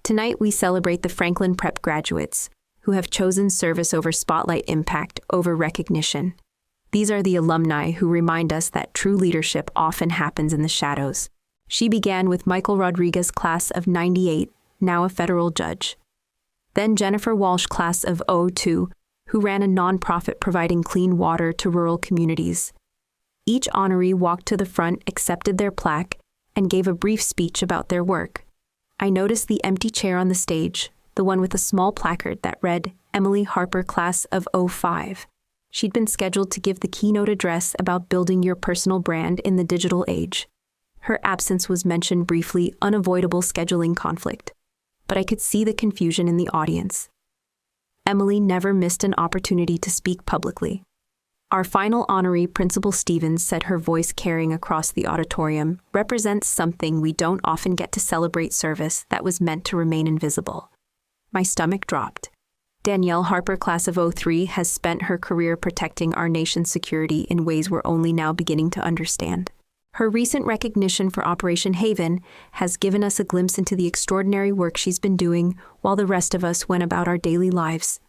Tonight we celebrate the Franklin Prep graduates, who have chosen service over spotlight, impact over recognition. These are the alumni who remind us that true leadership often happens in the shadows. She began with Michael Rodriguez, class of '98, now a federal judge. Then Jennifer Walsh, class of '02, who ran a nonprofit providing clean water to rural communities. Each honoree walked to the front, accepted their plaque, and gave a brief speech about their work. I noticed the empty chair on the stage, the one with a small placard that read, Danielle Harper, class of '05. She'd been scheduled to give the keynote address about building your personal brand in the digital age. Her absence was mentioned briefly, unavoidable scheduling conflict. But I could see the confusion in the audience. Emily never missed an opportunity to speak publicly. Our final honoree, Principal Stevens, said, her voice carrying across the auditorium, represents something we don't often get to celebrate: service that was meant to remain invisible. My stomach dropped. Danielle Harper, class of '03, has spent her career protecting our nation's security in ways we're only now beginning to understand. Her recent recognition for Operation Haven has given us a glimpse into the extraordinary work she's been doing while the rest of us went about our daily lives.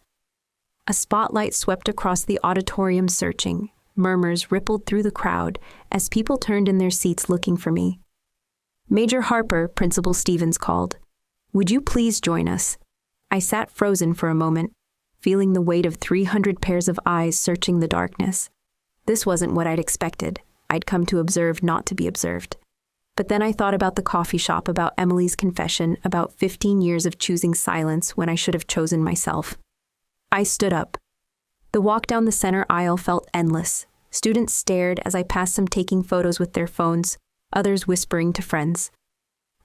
A spotlight swept across the auditorium, searching. Murmurs rippled through the crowd as people turned in their seats looking for me. Major Harper, Principal Stevens called. Would you please join us? I sat frozen for a moment, feeling the weight of 300 pairs of eyes searching the darkness. This wasn't what I'd expected. I'd come to observe, not to be observed. But then I thought about the coffee shop, about Emily's confession, about 15 years of choosing silence when I should have chosen myself. I stood up. The walk down the center aisle felt endless. Students stared as I passed them, taking photos with their phones, others whispering to friends.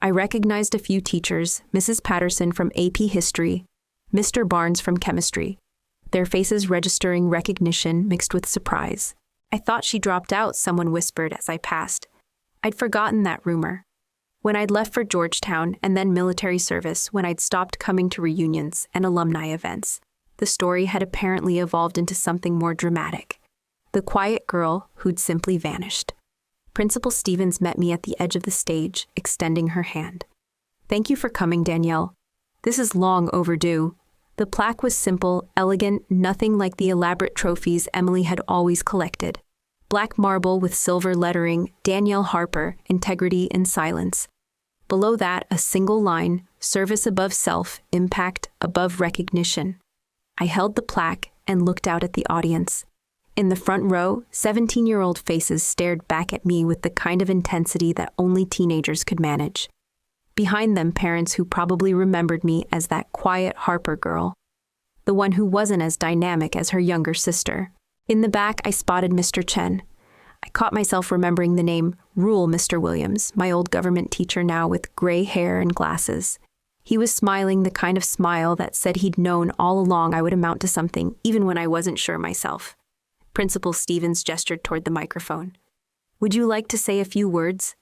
I recognized a few teachers, Mrs. Patterson from AP History, Mr. Barnes from Chemistry, their faces registering recognition mixed with surprise. I thought she dropped out, someone whispered as I passed. I'd forgotten that rumor. When I'd left for Georgetown and then military service, when I'd stopped coming to reunions and alumni events, the story had apparently evolved into something more dramatic. The quiet girl who'd simply vanished. Principal Stevens met me at the edge of the stage, extending her hand. Thank you for coming, Danielle. This is long overdue. The plaque was simple, elegant, nothing like the elaborate trophies Emily had always collected. Black marble with silver lettering, Danielle Harper, integrity in silence. Below that, a single line, service above self, impact above recognition. I held the plaque and looked out at the audience. In the front row, 17-year-old faces stared back at me with the kind of intensity that only teenagers could manage. Behind them, parents who probably remembered me as that quiet Harper girl, the one who wasn't as dynamic as her younger sister. In the back, I spotted Mr. Chen. I caught myself remembering the name Rule Mr. Williams, my old government teacher now with gray hair and glasses. He was smiling, the kind of smile that said he'd known all along I would amount to something, even when I wasn't sure myself. Principal Stevens gestured toward the microphone. Would you like to say a few words?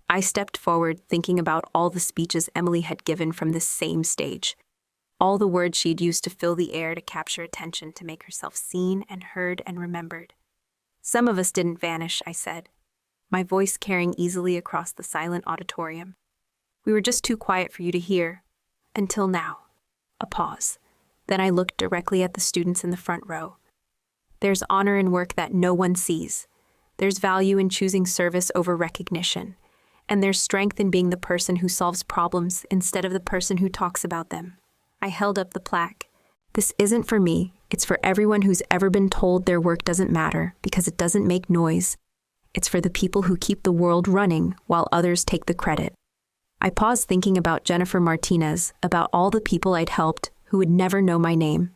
I stepped forward, thinking about all the speeches Emily had given from this same stage. All the words she'd used to fill the air, to capture attention, to make herself seen and heard and remembered. Some of us didn't vanish, I said, my voice carrying easily across the silent auditorium. We were just too quiet for you to hear. Until now. A pause. Then I looked directly at the students in the front row. There's honor in work that no one sees. There's value in choosing service over recognition. And there's strength in being the person who solves problems instead of the person who talks about them. I held up the plaque. This isn't for me. It's for everyone who's ever been told their work doesn't matter because it doesn't make noise. It's for the people who keep the world running while others take the credit. I paused thinking about Jennifer Martinez, about all the people I'd helped who would never know my name.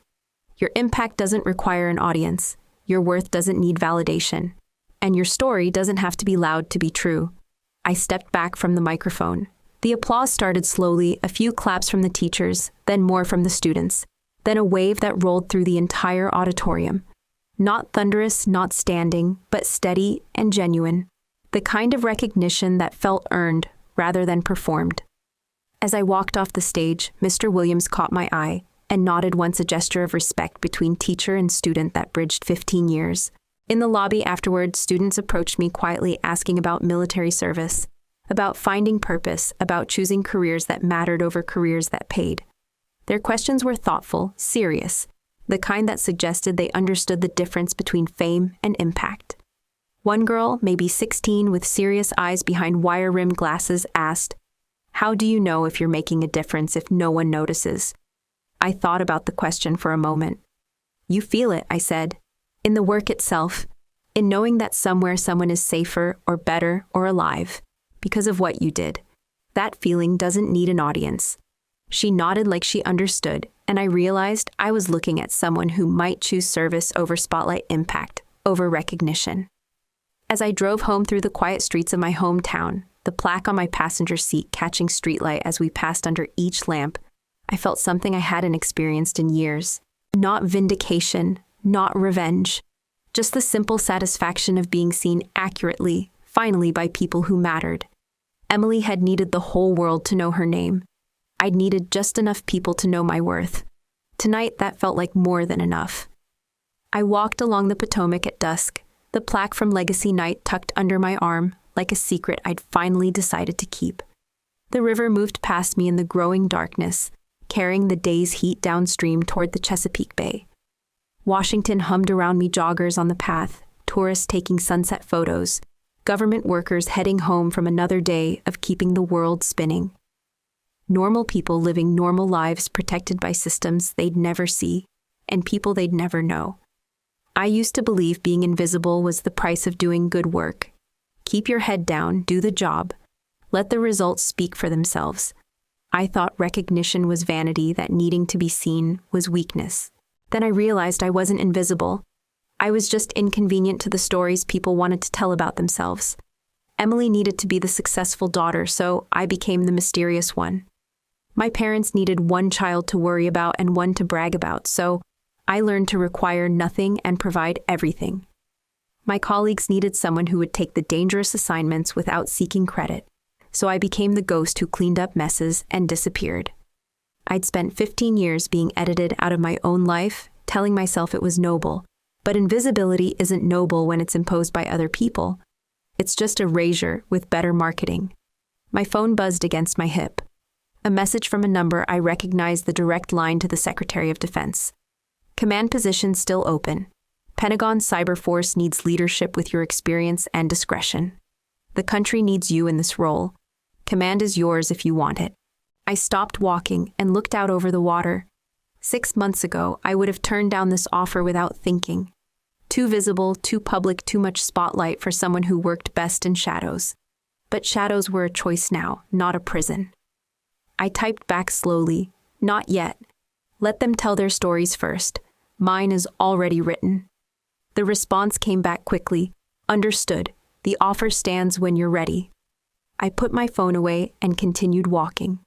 Your impact doesn't require an audience. Your worth doesn't need validation. And your story doesn't have to be loud to be true. I stepped back from the microphone. The applause started slowly, a few claps from the teachers, then more from the students, then a wave that rolled through the entire auditorium. Not thunderous, not standing, but steady and genuine. The kind of recognition that felt earned rather than performed. As I walked off the stage, Mr. Williams caught my eye and nodded once, a gesture of respect between teacher and student that bridged 15 years. In the lobby afterward, students approached me quietly asking about military service, about finding purpose, about choosing careers that mattered over careers that paid. Their questions were thoughtful, serious, the kind that suggested they understood the difference between fame and impact. One girl, maybe 16, with serious eyes behind wire-rimmed glasses, asked, "How do you know if you're making a difference if no one notices?" I thought about the question for a moment. "You feel it," I said, "in the work itself, in knowing that somewhere someone is safer or better or alive because of what you did. That feeling doesn't need an audience." She nodded like she understood, and I realized I was looking at someone who might choose service over spotlight, impact over recognition. As I drove home through the quiet streets of my hometown, the plaque on my passenger seat catching streetlight as we passed under each lamp, I felt something I hadn't experienced in years. Not vindication, not revenge, just the simple satisfaction of being seen accurately, finally, by people who mattered. Emily had needed the whole world to know her name. I'd needed just enough people to know my worth. Tonight, that felt like more than enough. I walked along the Potomac at dusk, the plaque from Legacy Night tucked under my arm, like a secret I'd finally decided to keep. The river moved past me in the growing darkness, carrying the day's heat downstream toward the Chesapeake Bay. Washington hummed around me, joggers on the path, tourists taking sunset photos, government workers heading home from another day of keeping the world spinning. Normal people living normal lives protected by systems they'd never see, and people they'd never know. I used to believe being invisible was the price of doing good work. Keep your head down, do the job. Let the results speak for themselves. I thought recognition was vanity, that needing to be seen was weakness. Then I realized I wasn't invisible. I was just inconvenient to the stories people wanted to tell about themselves. Emily needed to be the successful daughter, so I became the mysterious one. My parents needed one child to worry about and one to brag about, so I learned to require nothing and provide everything. My colleagues needed someone who would take the dangerous assignments without seeking credit, so I became the ghost who cleaned up messes and disappeared. I'd spent 15 years being edited out of my own life, telling myself it was noble, but invisibility isn't noble when it's imposed by other people. It's just erasure with better marketing. My phone buzzed against my hip. A message from a number I recognized, the direct line to the Secretary of Defense. Command position still open. Pentagon Cyber Force needs leadership with your experience and discretion. The country needs you in this role. Command is yours if you want it. I stopped walking and looked out over the water. 6 months ago, I would have turned down this offer without thinking. Too visible, too public, too much spotlight for someone who worked best in shadows. But shadows were a choice now, not a prison. I typed back slowly, "Not yet. Let them tell their stories first. Mine is already written." The response came back quickly. "Understood. The offer stands when you're ready." I put my phone away and continued walking.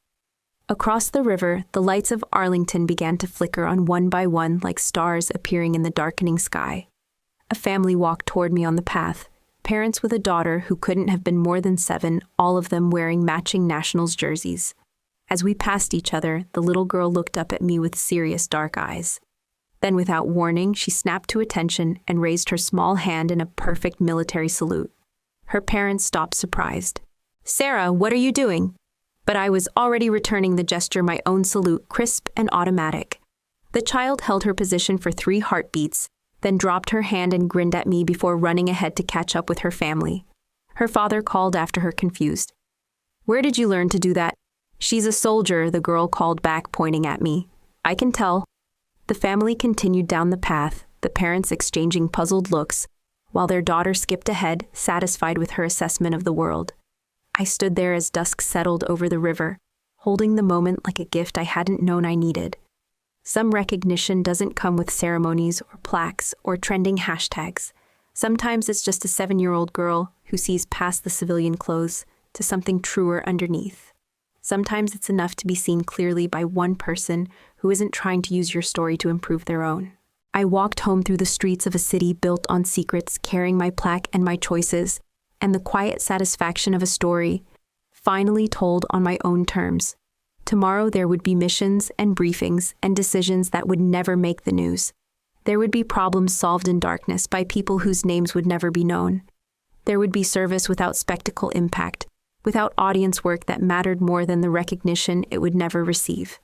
Across the river, the lights of Arlington began to flicker on one by one like stars appearing in the darkening sky. A family walked toward me on the path, parents with a daughter who couldn't have been more than 7, all of them wearing matching Nationals jerseys. As we passed each other, the little girl looked up at me with serious dark eyes. Then, without warning, she snapped to attention and raised her small hand in a perfect military salute. Her parents stopped, surprised. "Sarah, what are you doing?" But I was already returning the gesture, my own salute, crisp and automatic. The child held her position for 3 heartbeats, then dropped her hand and grinned at me before running ahead to catch up with her family. Her father called after her, confused. "Where did you learn to do that?" "She's a soldier," the girl called back, pointing at me. "I can tell." The family continued down the path, the parents exchanging puzzled looks, while their daughter skipped ahead, satisfied with her assessment of the world. I stood there as dusk settled over the river, holding the moment like a gift I hadn't known I needed. Some recognition doesn't come with ceremonies or plaques or trending hashtags. Sometimes it's just a 7-year-old girl who sees past the civilian clothes to something truer underneath. Sometimes it's enough to be seen clearly by one person who isn't trying to use your story to improve their own. I walked home through the streets of a city built on secrets, carrying my plaque and my choices, and the quiet satisfaction of a story finally told on my own terms. Tomorrow there would be missions and briefings and decisions that would never make the news. There would be problems solved in darkness by people whose names would never be known. There would be service without spectacle impact, without audience work that mattered more than the recognition it would never receive.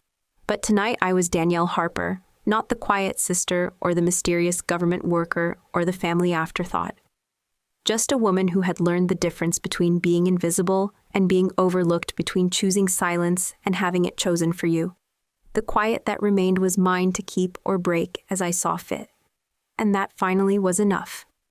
But tonight I was Danielle Harper, not the quiet sister or the mysterious government worker or the family afterthought. Just a woman who had learned the difference between being invisible and being overlooked, between choosing silence and having it chosen for you. The quiet that remained was mine to keep or break as I saw fit. And that finally was enough.